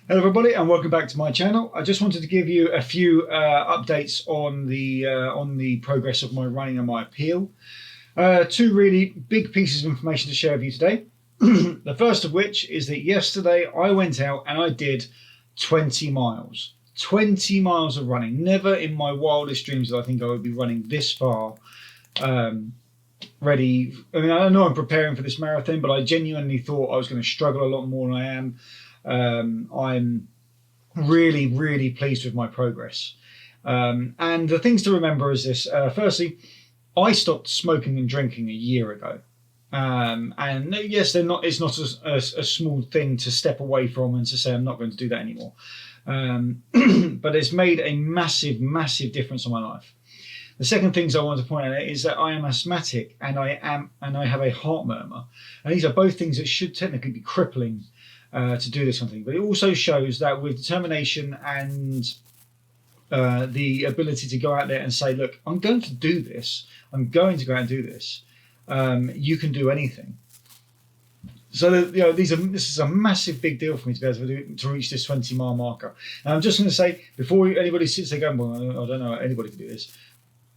Hello everybody and welcome back to my channel. I just wanted to give you a few updates on the progress of my running and my appeal. Two really big pieces of information to share with you today. The first of which is that yesterday I went out and I did 20 miles. 20 miles of running. Never in my wildest dreams did I think I would be running this far. Ready. I mean, I know I'm preparing for this marathon, but I genuinely thought I was going to struggle a lot more than I am. I'm really pleased with my progress. And the things to remember is this. Firstly, I stopped smoking and drinking a year ago. And yes, it's not a small thing to step away from and to say I'm not going to do that anymore. But it's made a massive difference in my life. The second things I want to point out is that I am asthmatic and I have a heart murmur. And these are both things that should technically be crippling to do this kind of thing. But it also shows that with determination and the ability to go out there and say, look, I'm going to do this. I'm going to go out and do this. You can do anything. So this is a massive big deal for me to be able to reach this 20-mile marker. And I'm just going to say, before anybody sits there going, well, I don't know, anybody can do this.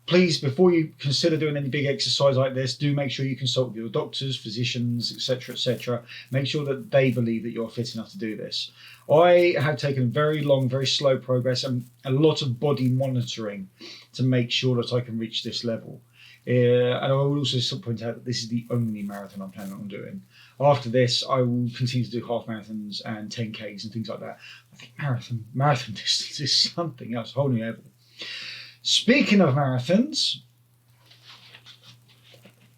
Please, before you consider doing any big exercise like this, do make sure you consult with your doctors, physicians, etc. Make sure that they believe that you're fit enough to do this. I have taken very long, very slow progress and a lot of body monitoring to make sure that I can reach this level. And I will also point out that this is the only marathon I'm planning on doing. After this, I will continue to do half marathons and 10Ks and things like that. I think marathon distance is something else, a whole new level. Speaking of marathons,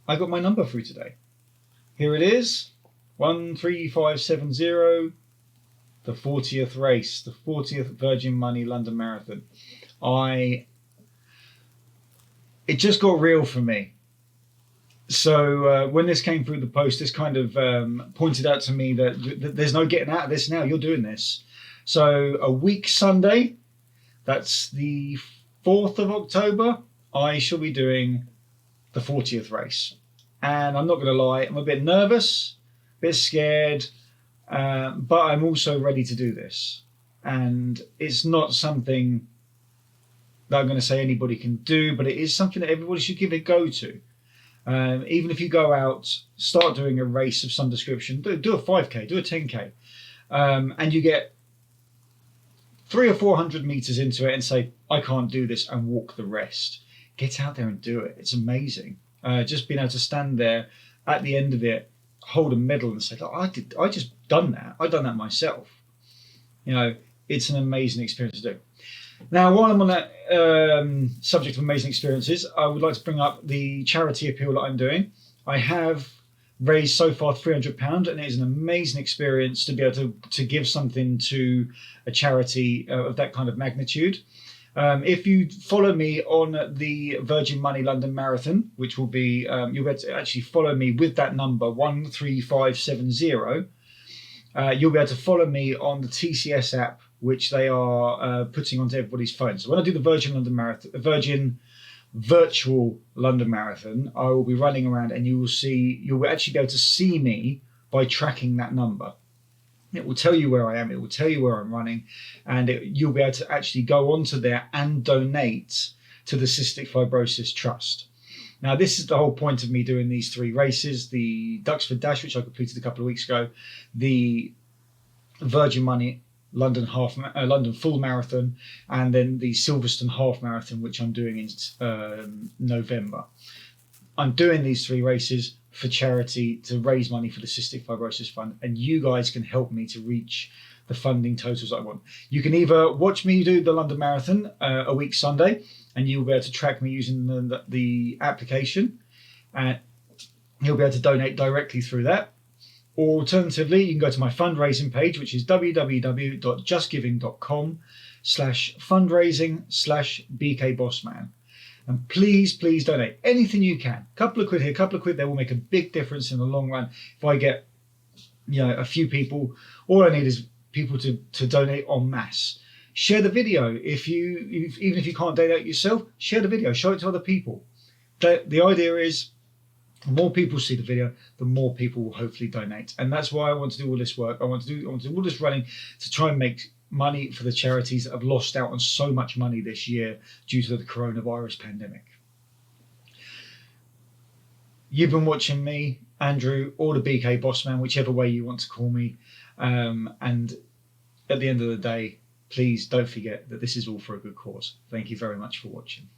I got my number through today. Here it is, 13570, the 40th race, the 40th Virgin Money London Marathon. It just got real for me. So when this came through the post, this kind of pointed out to me that there's no getting out of this now. You're doing this. So a week Sunday, that's the 4th of October, I shall be doing the 40th race. And I'm not going to lie, I'm a bit nervous, a bit scared, but I'm also ready to do this. And it's not something that I'm going to say anybody can do, but it is something that everybody should give a go to. Even if you go out, start doing a race of some description, do a 5K, do a 10K, and you get 300 or 400 meters into it and say, I can't do this, and walk the rest. Get out there and do it. It's amazing. Just being able to stand there at the end of it, hold a medal and say, look, I just done that. I've done that myself. You know, it's an amazing experience to do. Now, while I'm on that subject of amazing experiences, I would like to bring up the charity appeal that I'm doing. I have raised so far £300, and it is an amazing experience to be able to give something to a charity of that kind of magnitude. If you follow me on the Virgin Money London Marathon, which will be, you'll be able to actually follow me with that number, 13570. You'll be able to follow me on the TCS app, which they are putting onto everybody's phone. So when I do the Virgin London Marathon, Virgin Virtual London Marathon, I will be running around, and you'll actually be able to see me by tracking that number. It will tell you where I am, it will tell you where I'm running, and you'll be able to actually go onto there and donate to the Cystic Fibrosis Trust. Now, this is the whole point of me doing these three races: the Duxford Dash, which I completed a couple of weeks ago, the Virgin Money London Full Marathon, and then the Silverstone Half Marathon, which I'm doing in November. I'm doing these three races for charity to raise money for the Cystic Fibrosis Fund, and you guys can help me to reach the funding totals I want. You can either watch me do the London Marathon a week Sunday, and you'll be able to track me using the application, and you'll be able to donate directly through that. Or alternatively, you can go to my fundraising page, which is www.justgiving.com/fundraising/Bkbossman. And please donate anything you can. Couple of quid here, couple of quid there will make a big difference in the long run. If I get, a few people, all I need is people to donate en masse. Share the video. Even if you can't donate yourself, share the video, show it to other people. The idea is, The more people see the video, the more people will hopefully donate. And that's why I want to do all this work. I want to do all this running to try and make money for the charities that have lost out on so much money this year due to the coronavirus pandemic. You've been watching me, Andrew, or the Bkbossman, whichever way you want to call me. And at the end of the day, please don't forget that this is all for a good cause. Thank you very much for watching.